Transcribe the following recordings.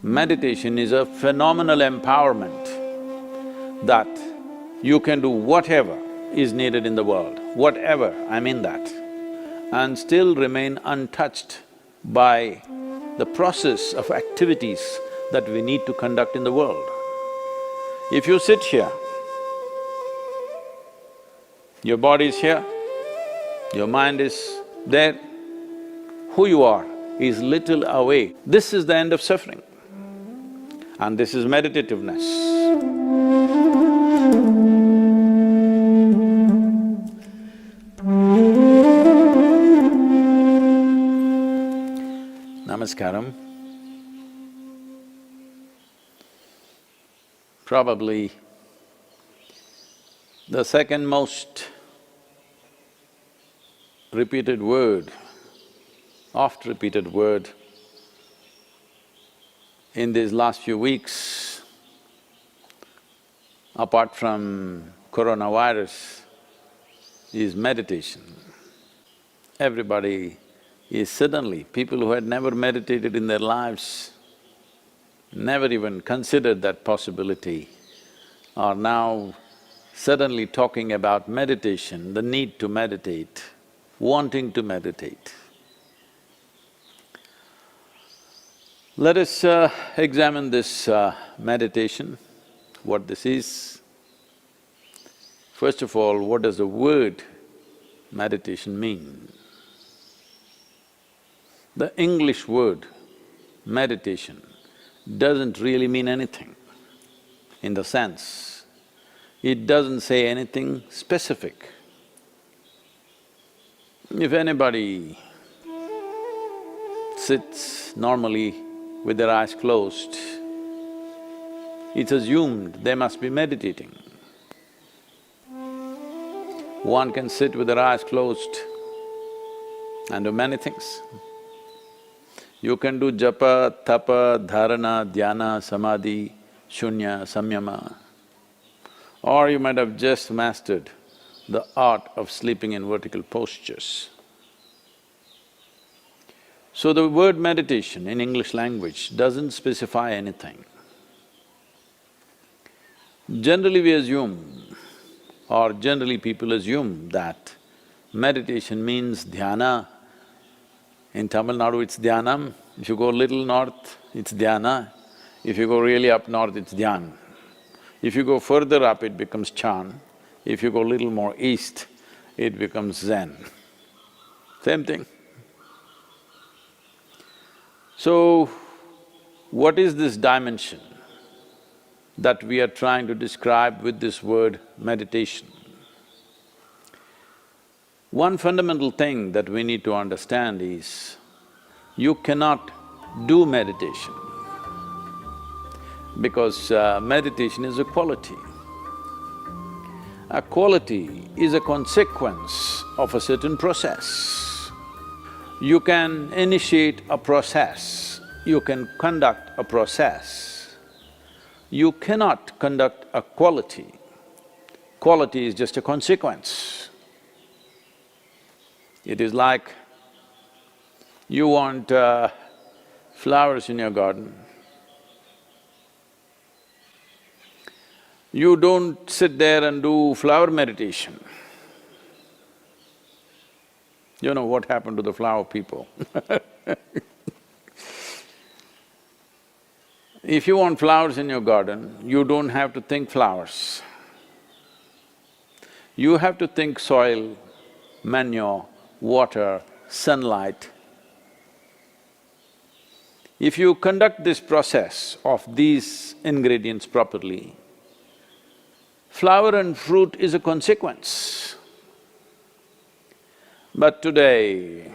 Meditation is a phenomenal empowerment that you can do whatever is needed in the world, whatever, I mean that, and still remain untouched by the process of activities that we need to conduct in the world. If you sit here, your body is here, your mind is there, who you are is little away. This is the end of suffering, and this is meditativeness. Namaskaram. Probably the second most repeated word, oft-repeated word in these last few weeks, apart from coronavirus, is meditation. Everybody is suddenly, people who had never meditated in their lives, never even considered that possibility, are now suddenly talking about meditation, the need to meditate, wanting to meditate. Let us examine this meditation, what this is. First of all, what does the word meditation mean? The English word meditation doesn't really mean anything, in the sense, it doesn't say anything specific. If anybody sits normally with their eyes closed, it's assumed they must be meditating. One can sit with their eyes closed and do many things. You can do japa, tapa, dharana, dhyana, samadhi, shunya, samyama, or you might have just mastered the art of sleeping in vertical postures. So the word meditation in English language doesn't specify anything. Generally we assume, or generally people assume that meditation means dhyana. In Tamil Nadu it's dhyanam, if you go little north, it's dhyana, if you go really up north, it's dhyan. If you go further up, it becomes chan, if you go little more east, it becomes zen. Same thing. So, what is this dimension that we are trying to describe with this word meditation? One fundamental thing that we need to understand is, you cannot do meditation because meditation is a quality. A quality is a consequence of a certain process. You can initiate a process, you can conduct a process. You cannot conduct a quality. Quality is just a consequence. It is like you want flowers in your garden. You don't sit there and do flower meditation. You know what happened to the flower people. If you want flowers in your garden, you don't have to think flowers. You have to think soil, manure, water, sunlight. If you conduct this process of these ingredients properly, flower and fruit is a consequence. But today,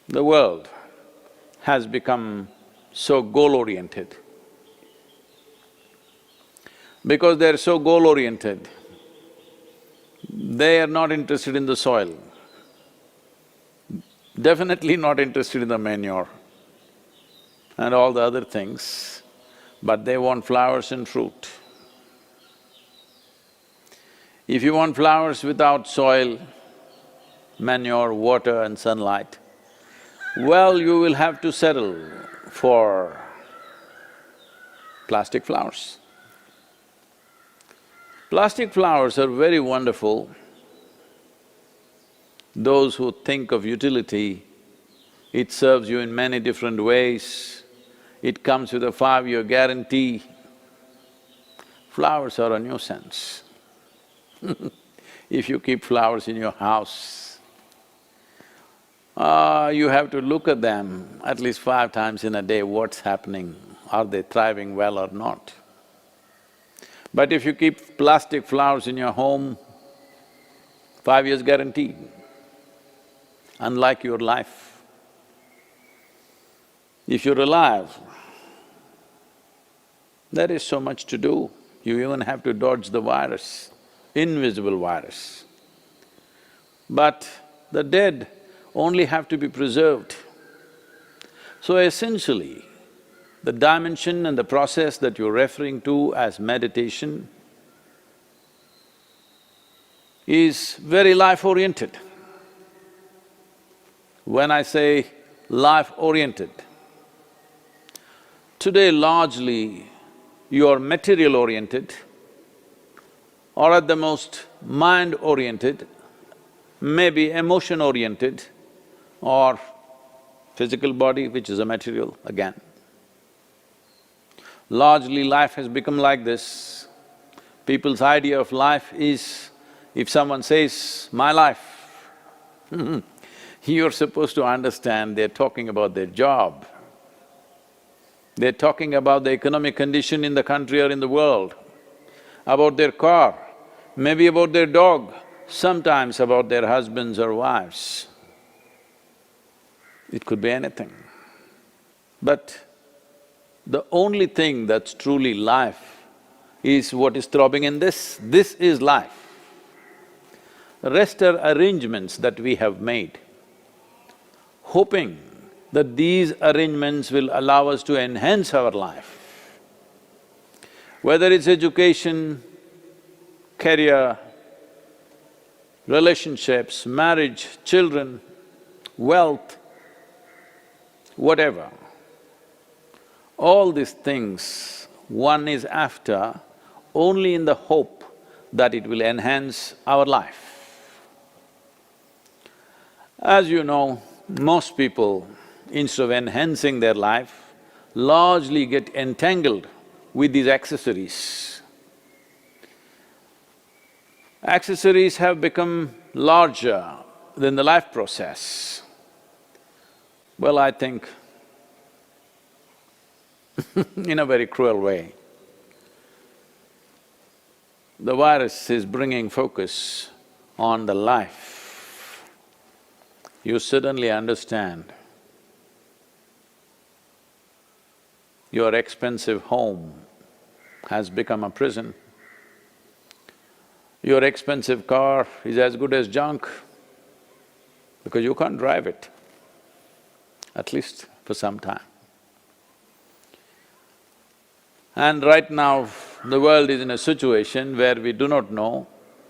the world has become so goal-oriented. Because they're so goal-oriented, they are not interested in the soil, definitely not interested in the manure and all the other things, but they want flowers and fruit. If you want flowers without soil, manure, water and sunlight, well, you will have to settle for plastic flowers. Plastic flowers are very wonderful. Those who think of utility, it serves you in many different ways. It comes with a 5-year guarantee. Flowers are a nuisance. If you keep flowers in your house, you have to look at them at least 5 times in a day, what's happening, are they thriving well or not. But if you keep plastic flowers in your home, 5 years guaranteed, unlike your life. If you're alive, there is so much to do. You even have to dodge the virus, invisible virus. But the dead only have to be preserved. So essentially, the dimension and the process that you're referring to as meditation is very life-oriented. When I say life-oriented, today largely you are material-oriented or at the most mind-oriented, maybe emotion-oriented or physical body, which is a material again. Largely life has become like this. People's idea of life is, if someone says, "my life," you're supposed to understand they're talking about their job. They're talking about the economic condition in the country or in the world, about their car, maybe about their dog, sometimes about their husbands or wives. It could be anything. But the only thing that's truly life is what is throbbing in this. This is life. The rest are arrangements that we have made, hoping that these arrangements will allow us to enhance our life. Whether it's education, career, relationships, marriage, children, wealth, whatever. All these things one is after only in the hope that it will enhance our life. As you know, most people, instead of enhancing their life, largely get entangled with these accessories. Accessories have become larger than the life process. Well, I think in a very cruel way, the virus is bringing focus on the life. You suddenly understand your expensive home has become a prison. Your expensive car is as good as junk because you can't drive it, at least for some time. And right now, the world is in a situation where we do not know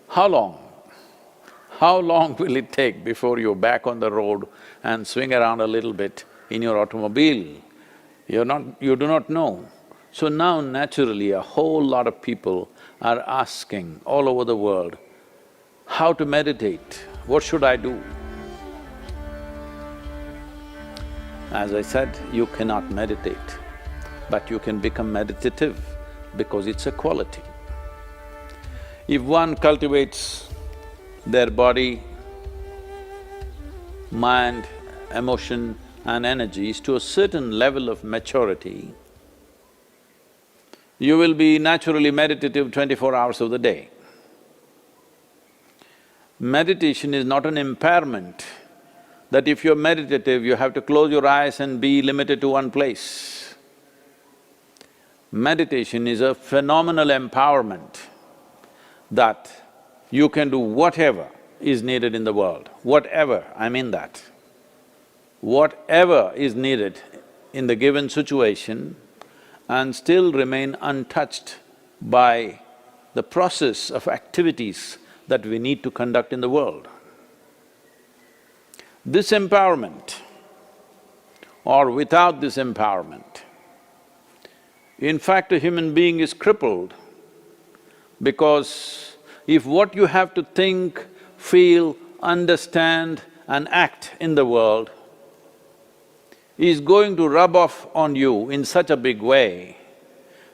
how long will it take before you're back on the road and swing around a little bit in your automobile. You do not know. So now naturally a whole lot of people are asking all over the world, how to meditate, what should I do? As I said, you cannot meditate, but you can become meditative because it's a quality. If one cultivates their body, mind, emotion and energies to a certain level of maturity, you will be naturally meditative 24 hours of the day. Meditation is not an impairment that if you're meditative, you have to close your eyes and be limited to one place. Meditation is a phenomenal empowerment that you can do whatever is needed in the world, whatever, I mean that. Whatever is needed in the given situation and still remain untouched by the process of activities that we need to conduct in the world. This empowerment or without this empowerment. In fact, a human being is crippled because if what you have to think, feel, understand and act in the world is going to rub off on you in such a big way,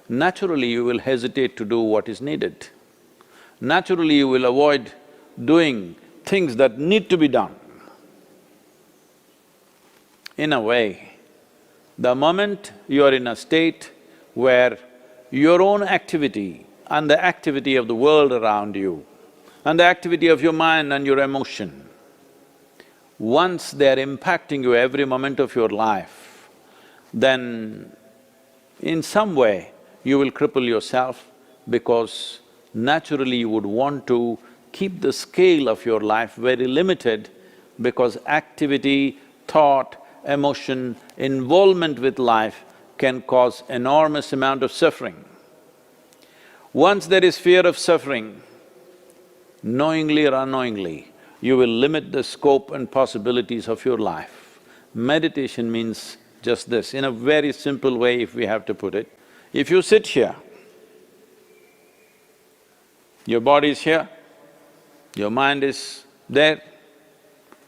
naturally you will hesitate to do what is needed. Naturally you will avoid doing things that need to be done. In a way, the moment you are in a state where your own activity and the activity of the world around you and the activity of your mind and your emotion, once they're impacting you every moment of your life, then in some way you will cripple yourself because naturally you would want to keep the scale of your life very limited because activity, thought, emotion, involvement with life can cause enormous amount of suffering. Once there is fear of suffering, knowingly or unknowingly, you will limit the scope and possibilities of your life. Meditation means just this, in a very simple way if we have to put it. If you sit here, your body is here, your mind is there,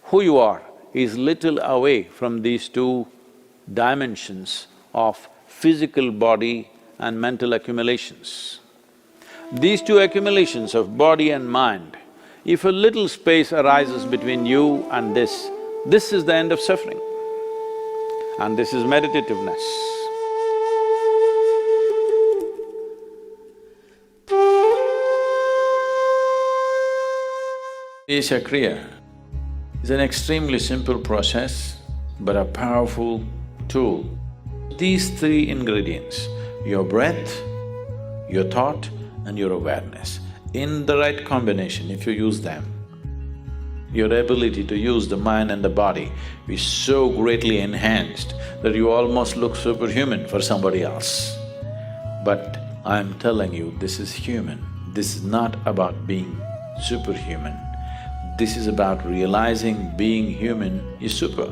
who you are is little away from these two dimensions of physical body and mental accumulations. These two accumulations of body and mind, if a little space arises between you and this is the end of suffering. And this is meditativeness. Isha Kriya is an extremely simple process but a powerful tool. These three ingredients, your breath, your thought and your awareness, in the right combination, if you use them, your ability to use the mind and the body is so greatly enhanced that you almost look superhuman for somebody else. But I'm telling you, this is human. This is not about being superhuman. This is about realizing being human is super.